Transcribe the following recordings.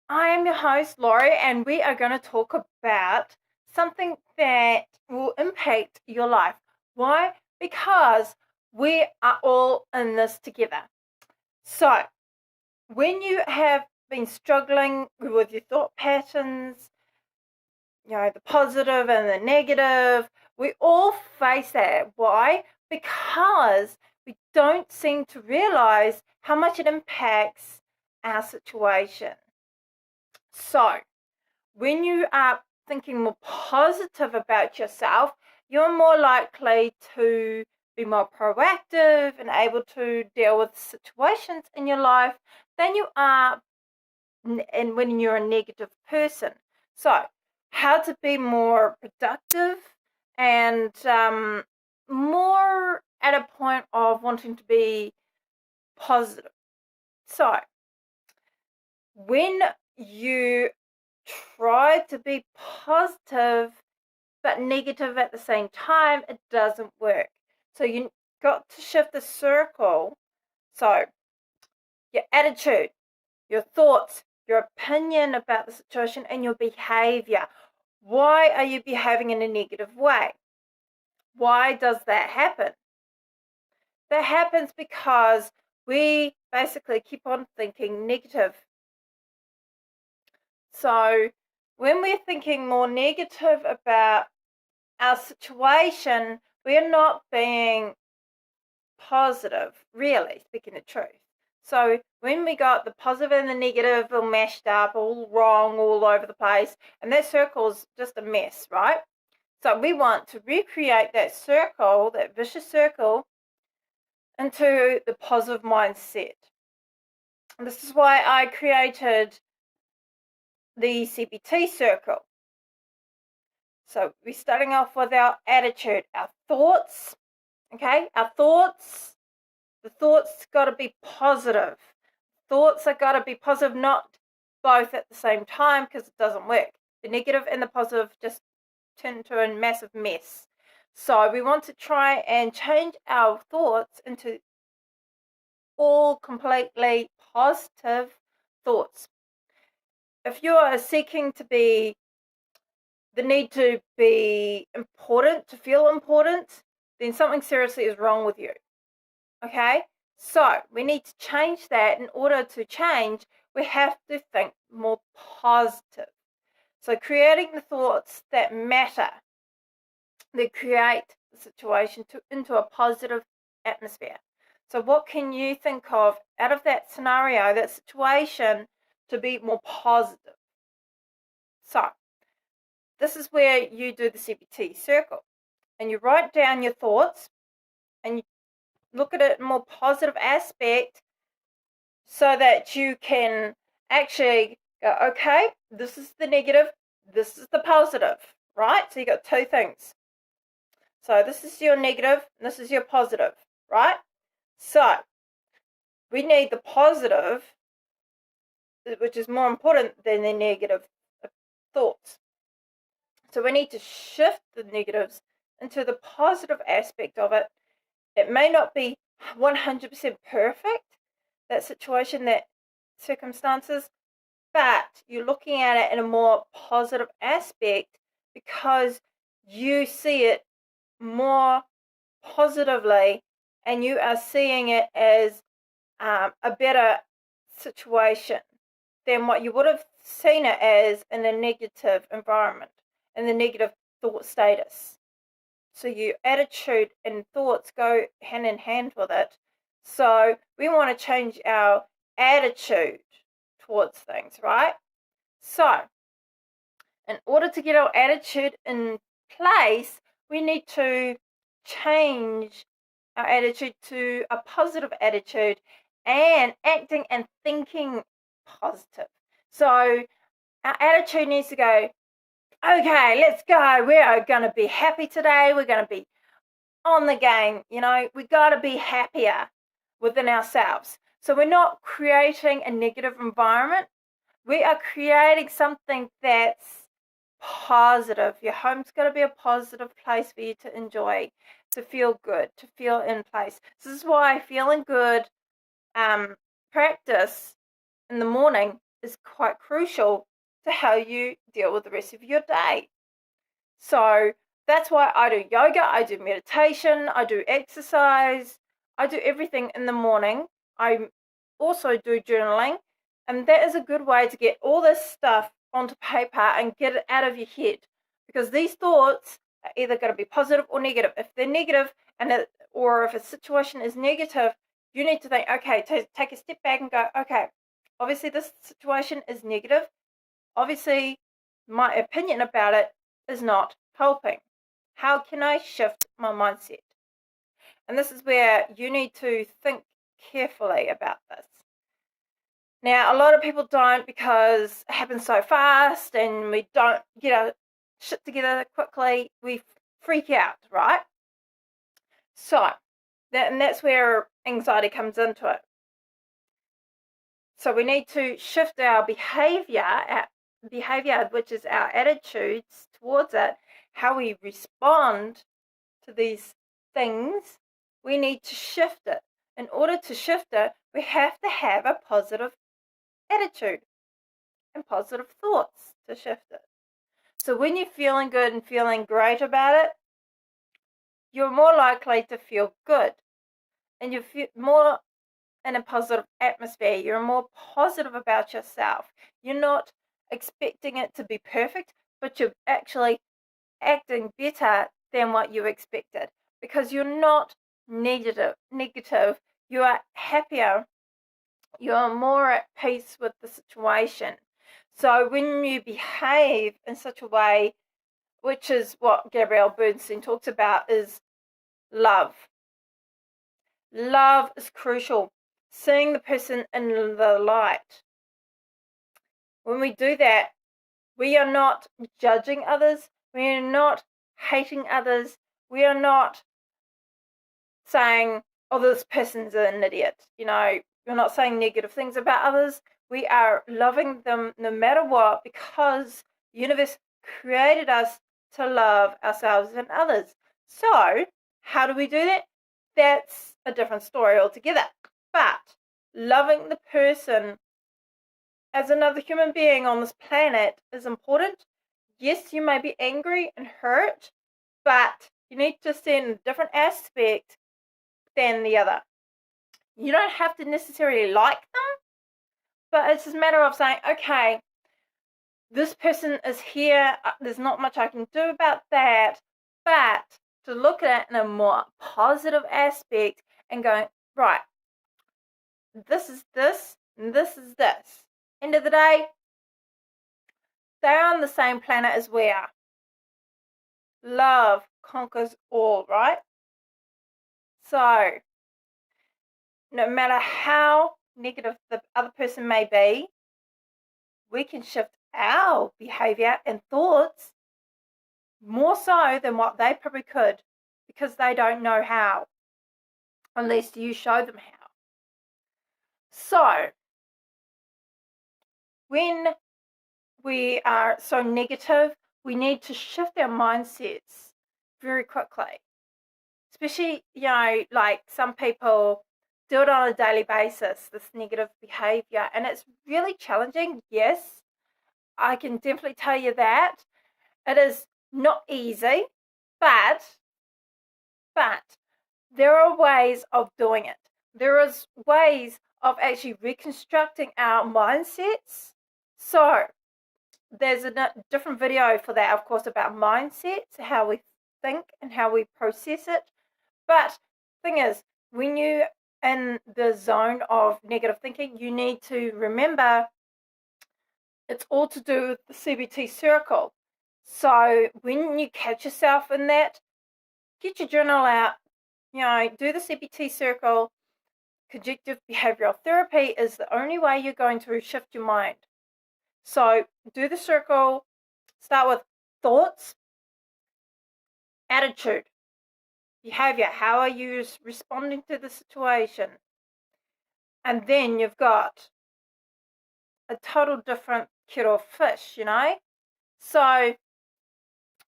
I am your host, Laurie, and we are going to talk about something that will impact your life. Why? Because we are all in this together. So, when you have been struggling with your thought patterns, the positive and the negative, we all face that. Why? Because we don't seem to realize how much it impacts our situation. So, when you are thinking more positive about yourself, you're more likely to be more proactive and able to deal with situations in your life than you are and when you're a negative person. So, how to be more productive and more at a point of wanting to be positive. So, when you try to be positive but negative at the same time, it doesn't work. So you got to shift the circle. So your attitude, your thoughts, your opinion about the situation, and your behavior. Why are you behaving in a negative way? Why does that happen? That happens because we basically keep on thinking negative. So when we're thinking more negative about our situation, we're not being positive, really, speaking the truth. So when we got the positive and the negative all mashed up, all wrong, all over the place, and that circle's just a mess, right? So we want to recreate that circle, that vicious circle, into the positive mindset. And this is why I created the CBT circle. So we're starting off with our attitude, our thoughts, okay? Our thoughts, the thoughts got to be positive. Thoughts are got to be positive, not both at the same time, because it doesn't work. The negative and the positive just turn into a massive mess. So we want to try and change our thoughts into all completely positive thoughts. If you are seeking to be the need to be important, to feel important, then something seriously is wrong with you. Okay? So we need to change that. In order to change, we have to think more positive. So creating the thoughts that matter, that create the situation into a positive atmosphere. So what can you think of out of that scenario, that situation, to be more positive? So this is where you do the CBT circle, and you write down your thoughts and you look at it in a more positive aspect so that you can actually go, okay, this is the negative, this is the positive, right? So you got two things. So this is your negative, and this is your positive, right? So we need the positive, which is more important than the negative thoughts. So we need to shift the negatives into the positive aspect of it. It may not be 100% perfect, that situation, that circumstances, but you're looking at it in a more positive aspect because you see it more positively and you are seeing it as a better situation than what you would have seen it as in a negative environment, in the negative thought status. So your attitude and thoughts go hand in hand with it. So we want to change our attitude towards things, right? So in order to get our attitude in place, we need to change our attitude to a positive attitude and acting and thinking positive. So our attitude needs to go, okay, let's go. We are going to be happy today. We're going to be on the game. We got to be happier within ourselves. So we're not creating a negative environment. We are creating something that's positive. Your home's got to be a positive place for you to enjoy, to feel good, to feel in place. This is why feeling good practice in the morning is quite crucial to how you deal with the rest of your day. So that's why I do yoga, I do meditation, I do exercise, I do everything in the morning. I also do journaling, and that is a good way to get all this stuff onto paper and get it out of your head, because these thoughts are either going to be positive or negative. If they're negative, or if a situation is negative, you need to think, okay, take a step back and go, okay, obviously this situation is negative. Obviously, my opinion about it is not helping. How can I shift my mindset? And this is where you need to think carefully about this. Now, a lot of people don't, because it happens so fast and we don't get our shit together quickly. We freak out, right? So, that's where anxiety comes into it. So we need to shift our behavior, which is our attitudes towards it, how we respond to these things. We need to shift it. In order to shift it, we have to have a positive attitude and positive thoughts to shift it. So when you're feeling good and feeling great about it, you're more likely to feel good, and you feel more in a positive atmosphere. You're more positive about yourself. You're not expecting it to be perfect, but you're actually acting better than what you expected, because you're not negative. You are happier. You are more at peace with the situation. So when you behave in such a way, which is what Gabrielle Bernstein talks about, is love. Love is crucial. Seeing the person in the light. When we do that, we are not judging others. We are not hating others. We are not saying, oh, this person's an idiot. We're not saying negative things about others. We are loving them no matter what, because the universe created us to love ourselves and others. So how do we do that? That's a different story altogether. But loving the person as another human being on this planet is important. Yes, you may be angry and hurt, but you need to see in a different aspect than the other. You don't have to necessarily like them, but it's just a matter of saying, okay, this person is here, there's not much I can do about that, but to look at it in a more positive aspect and going, right, this is this, and this is this. End of the day, they're on the same planet as we are. Love conquers all, right? So, no matter how negative the other person may be, we can shift our behavior and thoughts more so than what they probably could, because they don't know how, unless you show them how. So, when we are so negative, we need to shift our mindsets very quickly. Especially, like some people do it on a daily basis, this negative behavior, and it's really challenging. Yes, I can definitely tell you that. It is not easy, but there are ways of doing it. There is ways of actually reconstructing our mindsets. So there's a different video for that, of course, about mindsets, how we think and how we process it. But thing is, when you're in the zone of negative thinking, you need to remember it's all to do with the CBT circle. So when you catch yourself in that, get your journal out, do the CBT circle. Cognitive behavioral therapy is the only way you're going to shift your mind. So do the circle, start with thoughts, attitude, behavior. How are you responding to the situation? And then you've got a total different kettle of fish, you know? So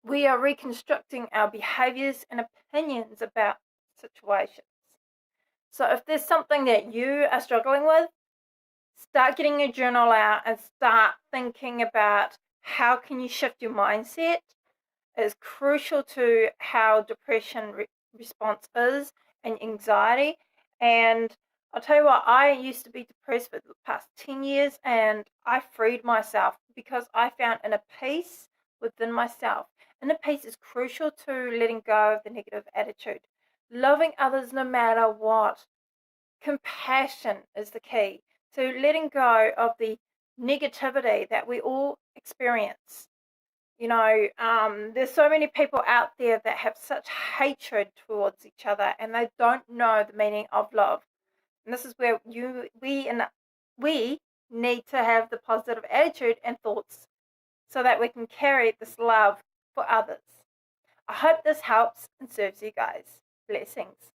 we are reconstructing our behaviors and opinions about situations. So if there's something that you are struggling with, start getting your journal out and start thinking about how can you shift your mindset. It's crucial to how depression response is and anxiety. And I'll tell you what, I used to be depressed for the past 10 years and I freed myself because I found inner peace within myself. Inner peace is crucial to letting go of the negative attitude. Loving others no matter what. Compassion is the key to letting go of the negativity that we all experience. There's so many people out there that have such hatred towards each other and they don't know the meaning of love. And this is where we need to have the positive attitude and thoughts so that we can carry this love for others. I hope this helps and serves you guys. Blessings.